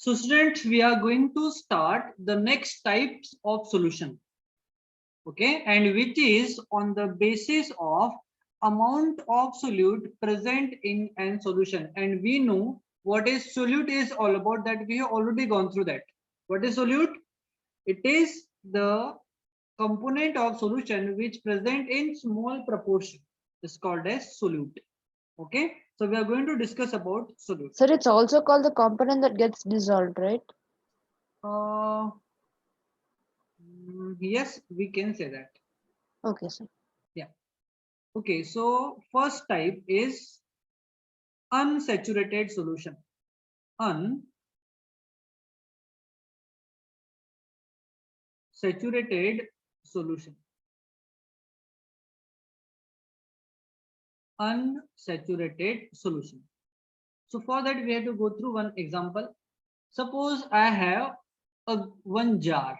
So students, we are going to start the next types of solution. Okay, and which is on the basis of amount of solute present in an solution. And we know what is solute is all about, that we have already gone through that. What is solute? It is the component of solution which present in small proportion is called as solute. Okay, so we are going to discuss about solute. Sir, it's also called the component that gets dissolved, right? Uh, yes, we can say that. Okay, sir. Yeah. Okay, so first type is unsaturated solution. Unsaturated solution. Unsaturated solution. So for that we have to go through one example. Suppose I have one jar,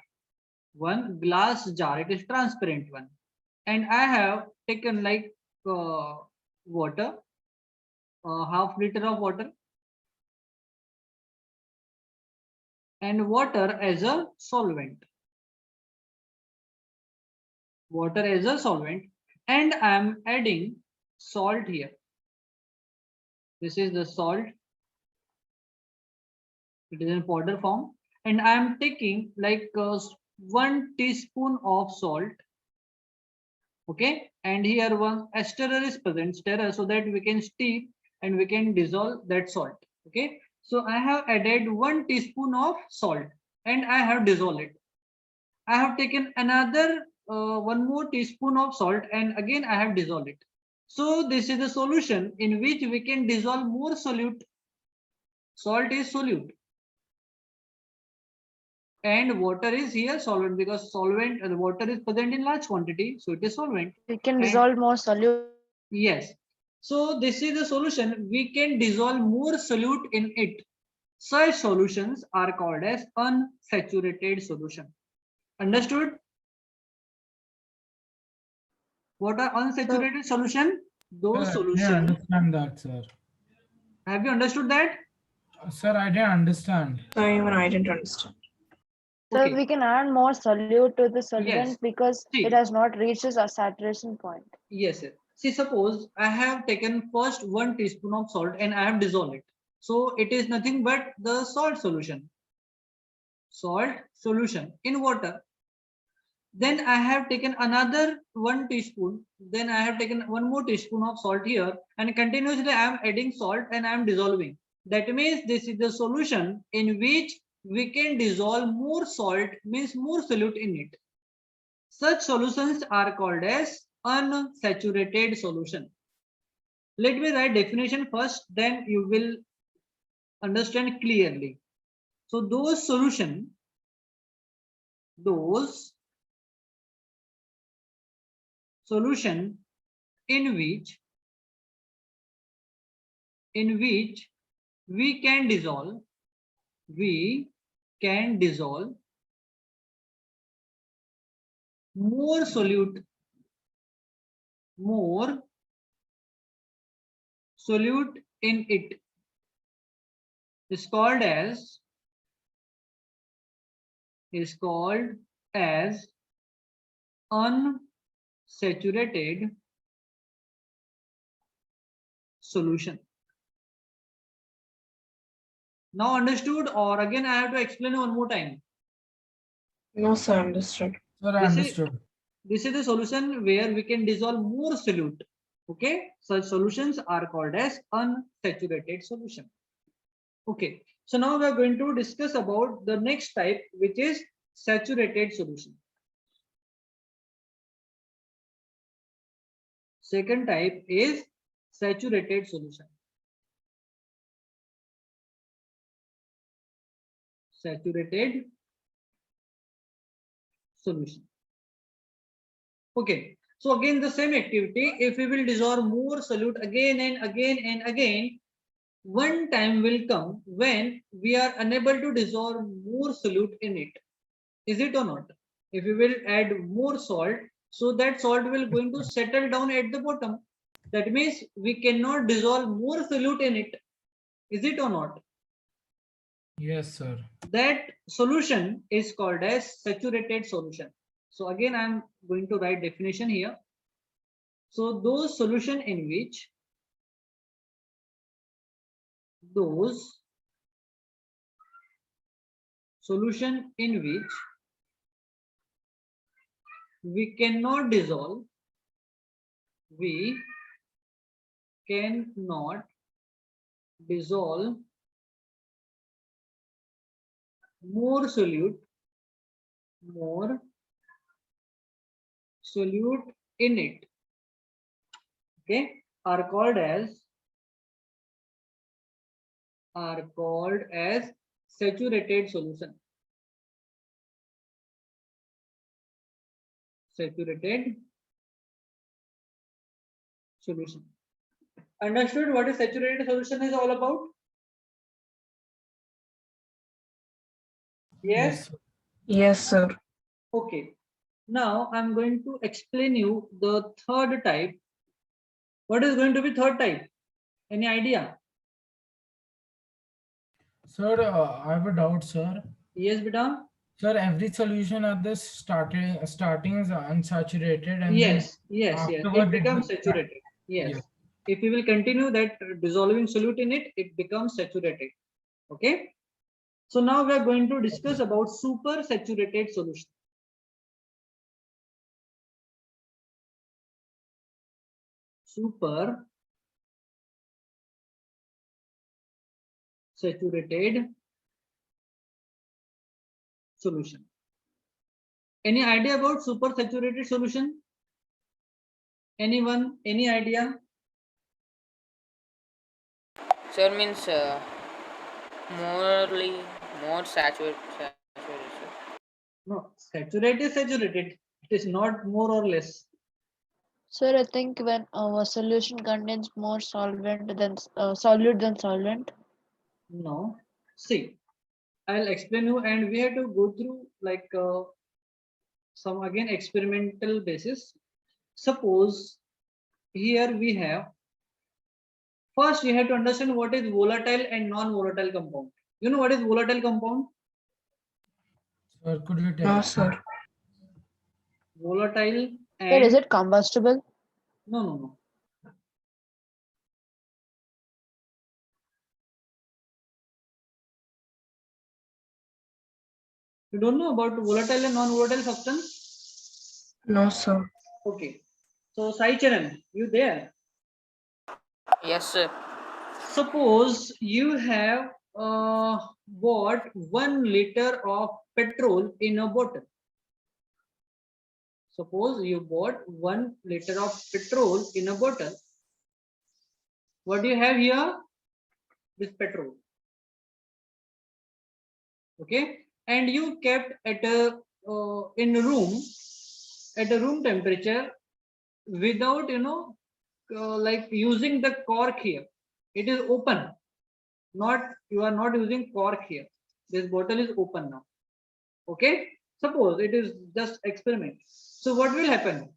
one glass jar. It is transparent one, and I have taken like water, half liter of water, and water as a solvent. Water as a solvent, and I am adding salt here. This is the salt. It is in powder form, and I am taking like 1 teaspoon of salt. Okay, and here one stirrer is present, stirrer, so that we can steep and we can dissolve that salt. Okay, so I have added 1 teaspoon of salt and I have dissolved it. I have taken another 1 more teaspoon of salt and again I have dissolved it. So this is the solution in which we can dissolve more solute. Salt is solute and water is here solvent, because solvent the water is present in large quantity, so it is solvent. We can And dissolve more solute. yes, so this is the solution. We can dissolve more solute in it. Such solutions are called as unsaturated solution. Understood? What are unsaturated solution? Those Sir, I didn't solutions. understand that, sir. Have you understood that? Sir, I didn't understand. No, even I didn't understand. So Okay. we can add more solute to the solvent Yes. because See. it has not reached a saturation point. Yes, sir. See, suppose I have taken first 1 teaspoon of salt and I have dissolved it. So it is nothing but the salt solution. Salt solution in water. Then I have taken another 1 teaspoon. Then I have taken 1 more teaspoon of salt here, and continuously I am adding salt and I am dissolving. That means this is the solution in which we can dissolve more salt, means more solute in it. Such solutions are called as unsaturated solution. Let me write definition first, then you will understand clearly. So those solution in which we can dissolve more solute in it is called as unsaturated solution. Now understood, or again I have to explain one more time? No, sir, understood. Sir, I understood. This is the solution where we can dissolve more solute. Okay, such solutions are called as unsaturated solution. Okay, so now we are going to discuss about the next type, which is saturated solution. Second type is saturated solution. Saturated solution. Okay, so again the same activity. If we will dissolve more solute again and again and again, one time will come when we are unable to dissolve more solute in it. Is it or not? If we will add more salt, so that salt will going to settle down at the bottom. That means we cannot dissolve more solute in it. Is it or not? Yes, sir. That solution is called as saturated solution. So again, I'm going to write definition here. So those solution in which we cannot dissolve more solute in it, okay, are called as saturated solution. Saturated solution. Understood what is saturated solution is all about? Yes. sir. Yes, sir. Okay. Now I'm going to explain you the third type. What is going to be third type? Any idea? Sir, I have a doubt, sir. Yes, beta. Sir, every solution at the starting is unsaturated, and Yes. then It afterward becomes saturated. Yes. Yes. If we will continue that dissolving solute in it, it becomes saturated. Okay. So now we are going to discuss about super saturated solution. Super saturated solution. Any idea about super saturated solution? Anyone? Any idea? Sir means more saturated. No, saturated is saturated. It is not more or less. Sir, I think when our solution contains more solvent than solute than solvent. No. See, I'll explain you, and we have to go through like some again experimental basis. Suppose here we have, first you have to understand what is volatile and non-volatile compound. You know what is volatile compound? Sir, could you tell? No, sir. Volatile Sir, is and it combustible? no. You don't know about volatile and non-volatile substance? No, sir. Okay. So Sai Charan, you there? Yes, sir. Suppose you have bought 1 liter of petrol in a bottle. Suppose you bought 1 liter of petrol in a bottle. What do you have here? This petrol. Okay, and you kept at a in a room at a room temperature without like using the cork here. It is open. You are not using cork here. This bottle is open now. Okay, suppose it is just experiment. So what will happen?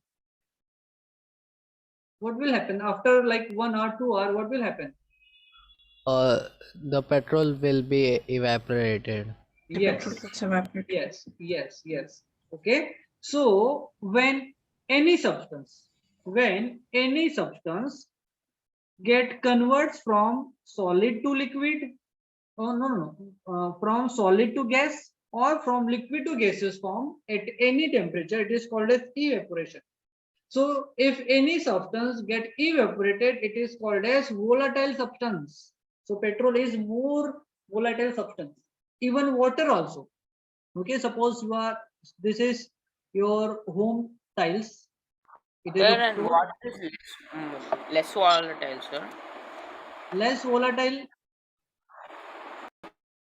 What will happen after like 1 hour, 2 hour? What will happen? The petrol will be evaporated. The Yes. petrol gets evaporated. Yes. Okay. So when any substance get converts from solid to liquid, from solid to gas or from liquid to gaseous form at any temperature, it is called as evaporation. So if any substance get evaporated, it is called as volatile substance. So petrol is more volatile substance. Even water also. Okay, suppose this is your home tiles. It is Sir, a and floor. what is less volatile, sir? Less volatile,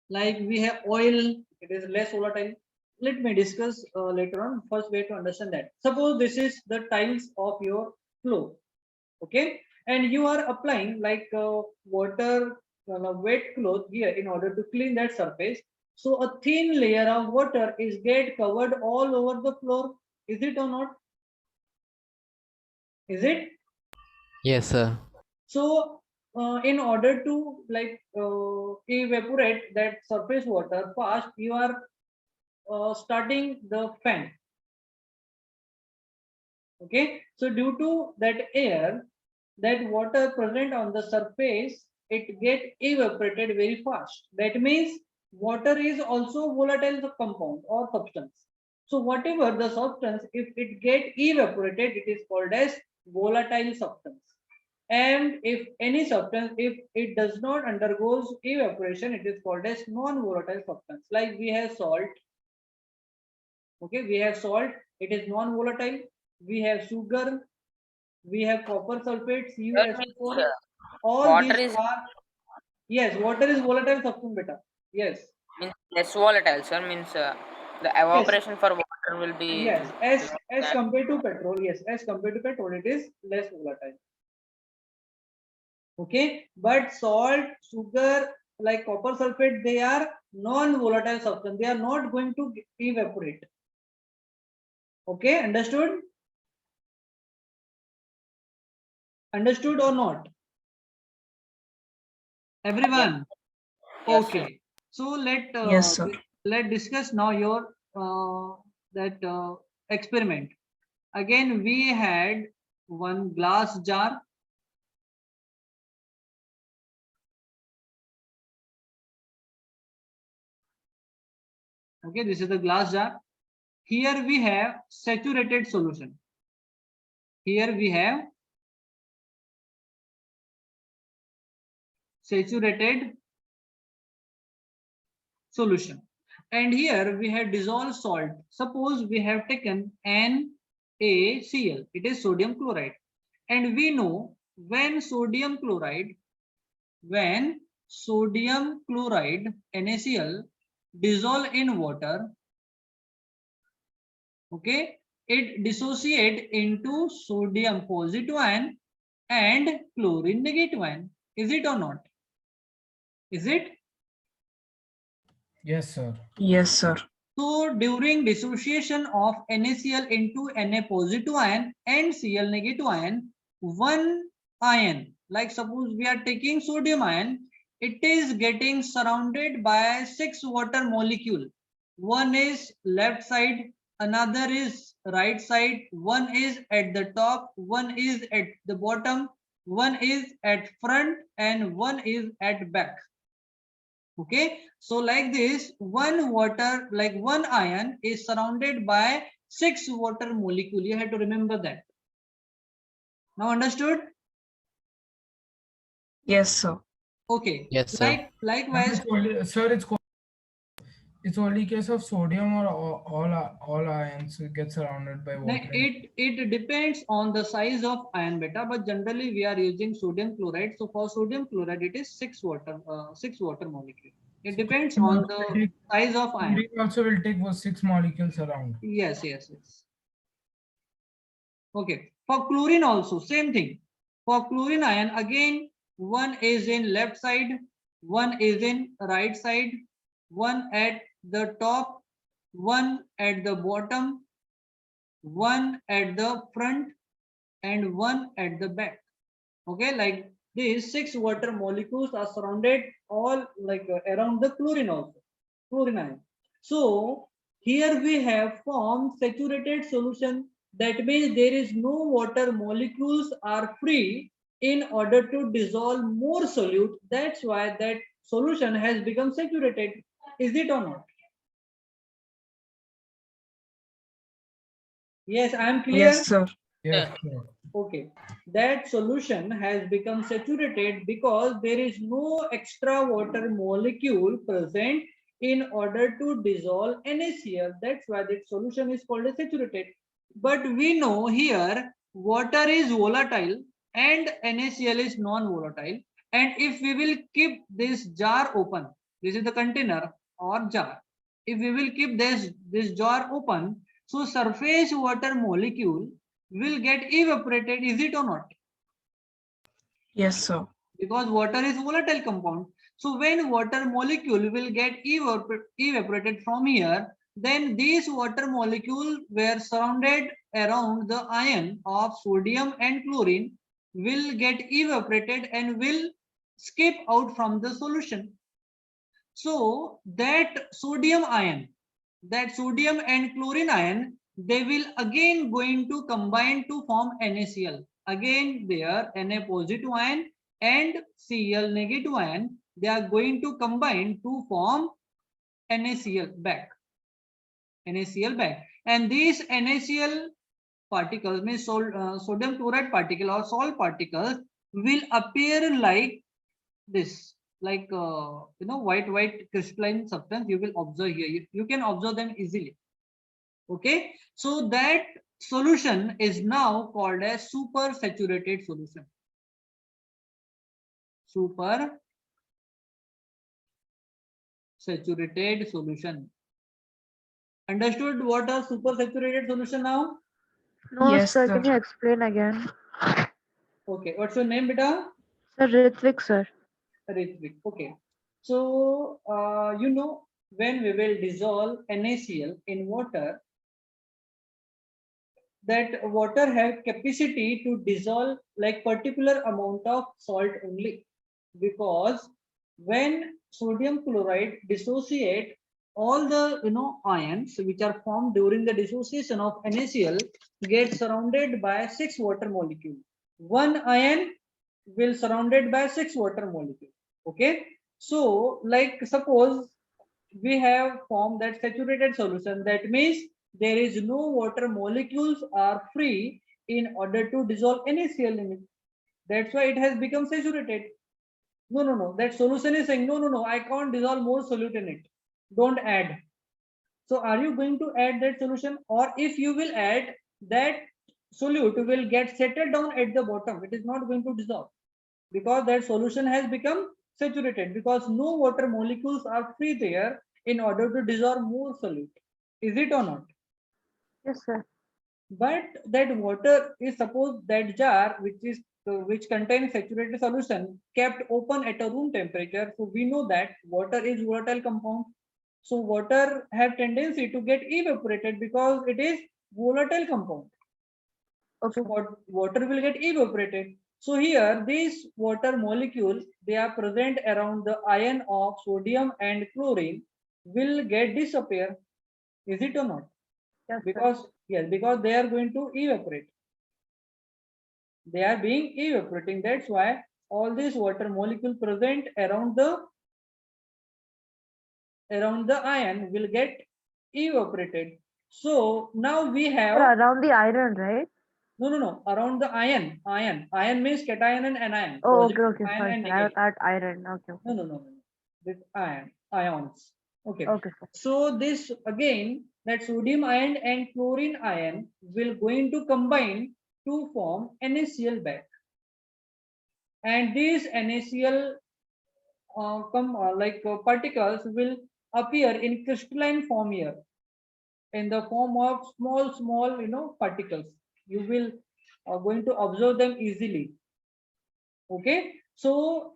like we have oil, it is less volatile. Let me discuss later on. First, we have to understand that. Suppose this is the tiles of your floor, okay, and you are applying like water, wet cloth here in order to clean that surface. So a thin layer of water is get covered all over the floor. Is it or not? Is it? Yes, sir. So in order to evaporate that surface water fast, you are starting the fan. Okay, so due to that air, that water present on the surface, it get evaporated very fast. That means water is also volatile compound or substance. So whatever the substance, if it get evaporated, it is called as volatile substance. And if any substance, if it does not undergoes evaporation, it is called as non-volatile substance. Like we have salt. Okay, we have salt, it is non-volatile. We have sugar, we have copper sulfate, Sir, means, CuSO4. All water these is are, yes, water is volatile substance, beta. Yes, means less volatile, sir. Means the yes, evaporation for water will be yes. less As than. compared to petrol, yes, as compared to petrol, it is less volatile. Okay, but salt, sugar, like copper sulfate, they are non-volatile substance. They are not going to evaporate. Okay, understood? Understood or not? Everyone? Yes, sir. Okay. So Yes, sir. let discuss now your that experiment. Again, we had one glass jar. Okay, this is the glass jar. Here we have saturated solution. Here we have saturated solution. And here we have dissolved salt. Suppose we have taken NaCl. It is sodium chloride. And we know when sodium chloride NaCl dissolve in water, okay, it dissociate into sodium positive ion and chlorine negative ion. Is it or not? Is it? Yes, sir. Yes, sir. So during dissociation of NaCl into Na positive ion and Cl negative ion, one ion, like suppose we are taking sodium ion, it is getting surrounded by 6 water molecule. One is left side, another is right side, one is at the top, one is at the bottom, one is at front, and one is at back. Okay, so like this, one ion is surrounded by 6 water molecule. You have to remember that. Now understood? Yes, sir. Yes, Okay, sir. likewise, Sir, it's only case of sodium or all ions get surrounded by water. it depends on the size of ion beta, but generally we are using sodium chloride. So for sodium chloride, it is 6 water molecule. It depends on the size of ion. Sodium also will take was 6 molecules around. Yes. Okay, for chlorine also same thing. For chlorine ion, again, one is in left side, one is in right side, one at the top, one at the bottom, one at the front, and one at the back. Okay, like these 6 water molecules are surrounded all around the chlorine also, chlorine ion. So here we have formed saturated solution. That means there is no water molecules are free in order to dissolve more solute. That's why that solution has become saturated. Is it or not? Yes, I am clear. Yes, sir. Yes, sir. Okay, that solution has become saturated because there is no extra water molecule present in order to dissolve NaCl. That's why that solution is called as saturated. But we know here water is volatile and NaCl is non-volatile. And if we will keep this jar open, this is the container or jar. If we will keep this jar open, so surface water molecule will get evaporated. Is it or not? Yes, sir. Because water is volatile compound. So when water molecule will get evaporated from here, then these water molecule were surrounded around the ion of sodium and chlorine will get evaporated and will skip out from the solution. So that sodium ion, that sodium and chlorine ion, they will again going to combine to form NaCl. Again their Na positive ion and Cl negative ion, they are going to combine to form NaCl back. NaCl back. And these NaCl particles, means sodium chloride particle or salt particles, will appear like this, like white crystalline substance. You will observe here, you can observe them easily. Okay, so that solution is now called as super saturated solution. Super saturated solution. Understood what a super saturated solution now? No, Yes, sir. sir. Can you explain again? Okay, what's your name, beta? Sir, Ritvik, sir. Ritvik. Okay, so when we will dissolve NaCl in water, that water have capacity to dissolve like particular amount of salt only, because when sodium chloride dissociate, all the ions which are formed during the dissociation of NaCl get surrounded by 6 water molecules. One ion will surrounded by 6 water molecules. Okay, so like suppose we have formed that saturated solution, that means there is no water molecules are free in order to dissolve NaCl in it. That's why it has become saturated. No. That solution is saying, no, I can't dissolve more solute in it. Don't add. So are you going to add that solution? Or if you will add, that solute will get settled down at the bottom. It is not going to dissolve, because that solution has become saturated, because no water molecules are free there in order to dissolve more solute. Is it or not? Yes, sir. But that water is, suppose that jar which contains saturated solution kept open at a room temperature, so we know that water is volatile compound. So water have tendency to get evaporated because it is volatile compound. Okay. So water will get evaporated. So here these water molecules, they are present around the ion of sodium and chlorine, will get disappear. Is it or not? Yes, sir. Because they are going to evaporate. They are being evaporating. That's why all these water molecules present around the ion will get evaporated. So now we Sir, have around the iron, right? no, around the ion. Ion means cation and anion. Oh, Positive okay. ion Fine. and Sir. negative. At iron. Okay. No. With ions. Okay. Okay, sir. So this again, that sodium ion and chlorine ion will going to combine to form NaCl back. And these NaCl particles will appear in crystalline form here, in the form of small particles. You will going to observe them easily. Okay, so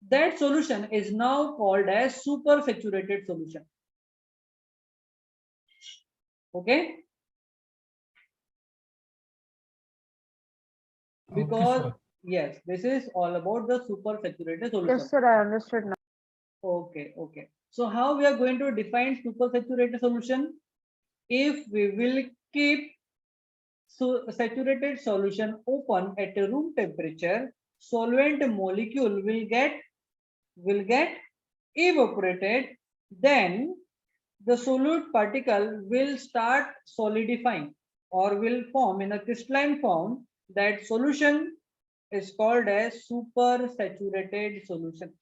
that solution is now called as super saturated solution. Okay, because sure. yes, this is all about the super saturated solution. Yes, sir. I understood now. Okay. So how we are going to define super saturated solution? If we will keep saturated solution open at a room temperature, solvent molecule will get evaporated. Then the solute particle will start solidifying or will form in a crystalline form. That solution is called as super saturated solution.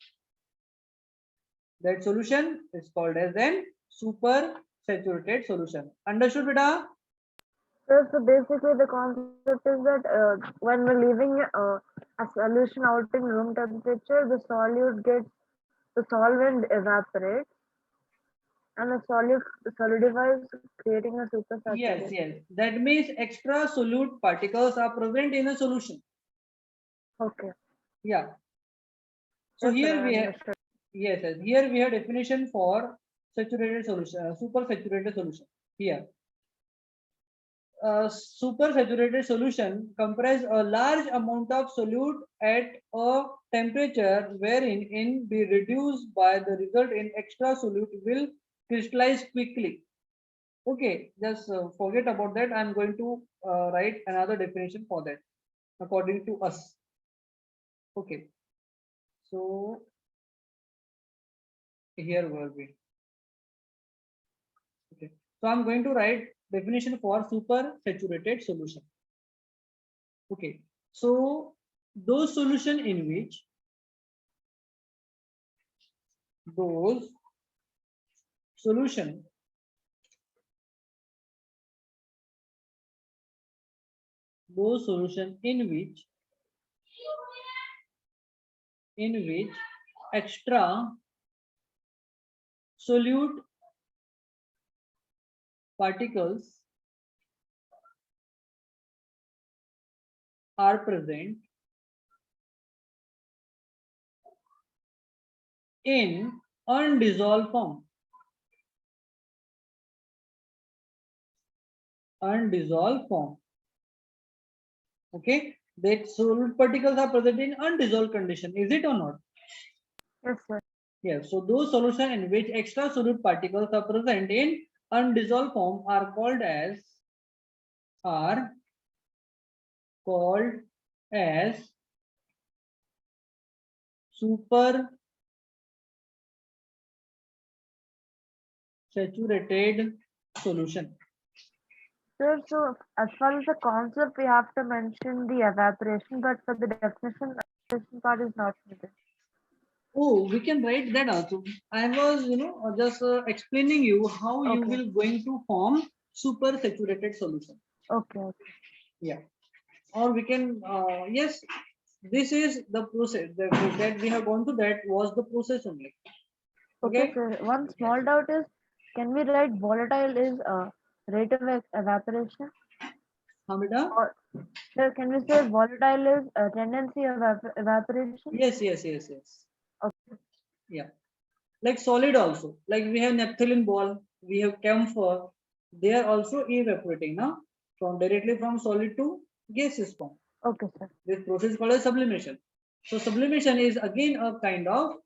That solution is called as an super saturated solution. Understood, beta? Sir, so basically the concept is that when we're leaving a solution out in room temperature, the solvent evaporates and the solute solidifies, creating a super saturated. Yes. That means extra solute particles are present in a solution. Okay. Yeah. So Yes, sir, here I we have understood. yes. Here we have definition for saturated solution, super saturated solution. Here. super saturated solution comprise a large amount of solute at a temperature wherein in be reduced by the result in extra solute will crystallize quickly. Okay, just forget about that. I'm going to write another definition for that according to us. Okay, so here will be. Okay, so I'm going to write definition for super saturated solution. Okay, so those solution in which those solution in which extra solute particles are present in undissolved form. Undissolved form. Okay, that solute particles are present in undissolved condition. Is it or not? Yes, sir. Yes. So those solution in which extra solute particles are present in undissolved form are called as super saturated solution. Sir, so as far as the concept, we have to mention the evaporation, but for the definition, evaporation part is not needed. Oh, we can write that also. I was, just explaining you how you Okay. will going to form super saturated solution. Okay, okay. Yeah. Or we can, yes, this is the process that we have gone to. That was the process only. Okay, Okay. sir. One small doubt is, can we write volatile is rate of evaporation? Hamida? Or, sir, can we say volatile is a tendency of evaporation? Yes, yes, yes, yes. Okay. Yeah. Like solid also. Like we have naphthalene ball, we have camphor. They are also evaporating now from directly from solid to gaseous form. Okay, sir. This process is called as sublimation. So sublimation is again a kind of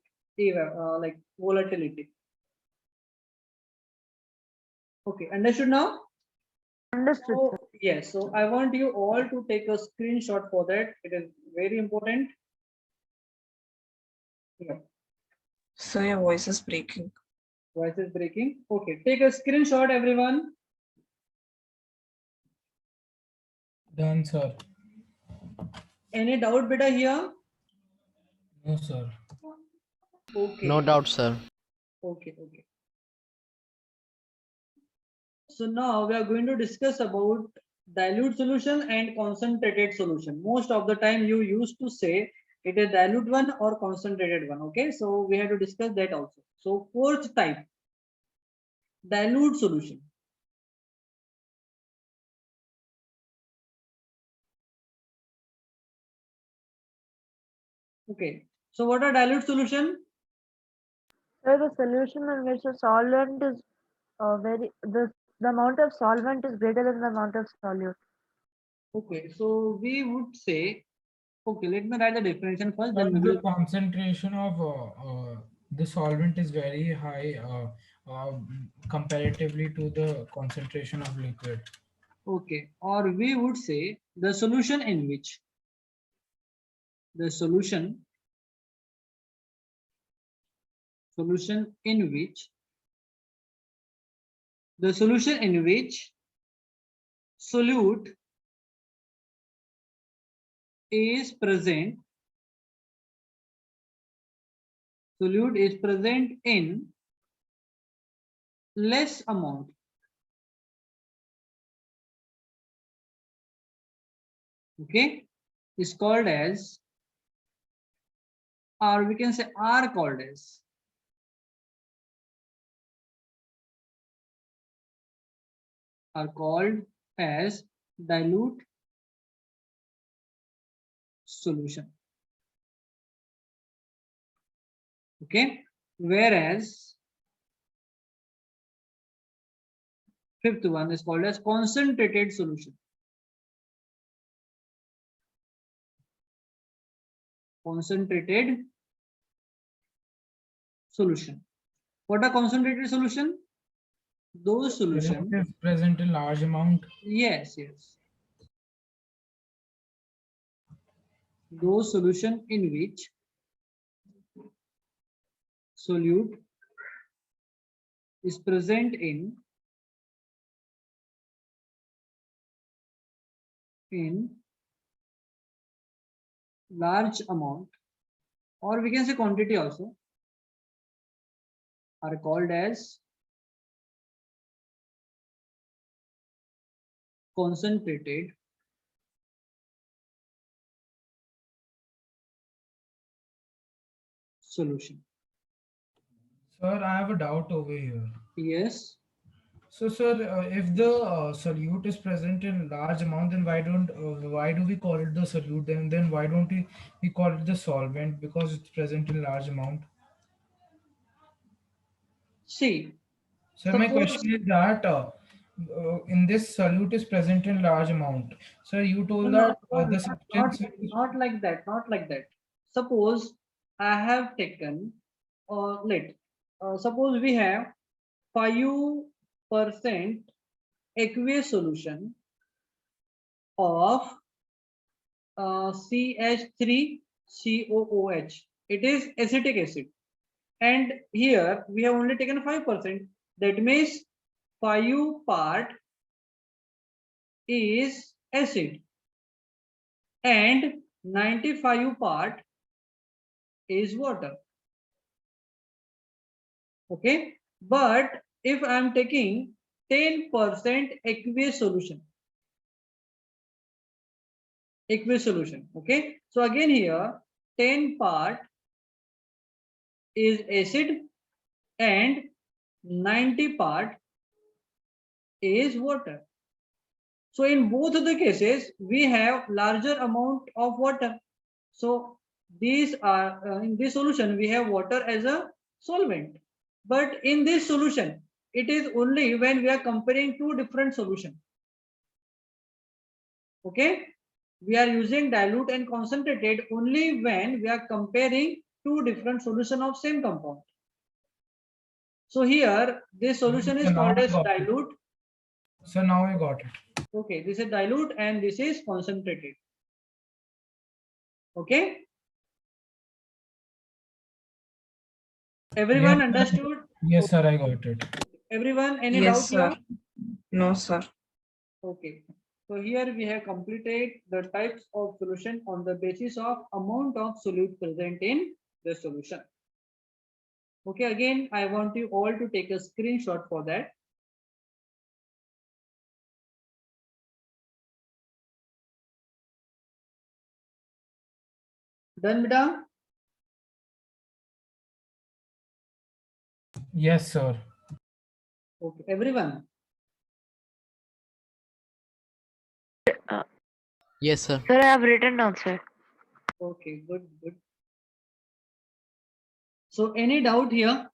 like volatility. Okay, understood now? Understood, sir. So yes, so I want you all to take a screenshot for that. It is very important. Yeah, So your voice is breaking. voice is breaking. Okay, take a screenshot, everyone. Done, sir. Any doubt, beta here? No, sir. Okay. No doubt, sir. Okay, okay. So now we are going to discuss about dilute solution and concentrated solution. Most of the time you used to say it is dilute one or concentrated one. Okay, so we have to discuss that also. So fourth type, dilute solution. Okay, so what are dilute solution? Sir, the solution in which the solvent is the amount of solvent is greater than the amount of solute. Okay, so we would say, okay, let me write the definition first, then we The will. concentration of the solvent is very high comparatively to the concentration of liquid. Okay, or we would say the solution in which the solution in which the solution in which solute is present in less amount. Okay, is called as, or we can say are called as dilute solution. Okay, whereas fifth one is called as concentrated solution. Concentrated solution. What are concentrated solution? Those solution. Solute is present in large amount. Yes. Those solution in which solute is present in large amount, or we can say quantity also, are called as concentrated solution. Sir, I have a doubt over here. Yes. So, sir, if the solute is present in large amount, then why do we call it the solute? Then why don't we call it the solvent, because it's present in large amount? See, So my suppose, question is that in this solute is present in large amount. So you told that the substance is not like that, not like that. Suppose I have taken, suppose we have 5% aqueous solution of CH3COOH. It is acetic acid, and here we have only taken 5%. That means 5 part is acid and 95 part is water. Okay, but if I am taking 10% aqueous solution, okay, so again here 10 part is acid and 90 part is water. So in both of the cases we have larger amount of water. So these are in this solution we have water as a solvent, but in this solution it is only when we are comparing two different solutions. Okay, we are using dilute and concentrated only when we are comparing two different solutions of same compound. So here this solution is called as dilute. So now I got it. Okay, this is dilute and this is concentrated. Okay, everyone Yes, understood? Yes, sir, I got it. Everyone, any Yes, doubt here? sir. No, sir. Okay, so here we have completed the types of solution on the basis of amount of solute present in the solution. Okay, again I want you all to take a screenshot for that. Done, beta? Yes, sir. Okay, everyone. Yes, sir. Sir, I have written down, sir. Okay, good. So any doubt here?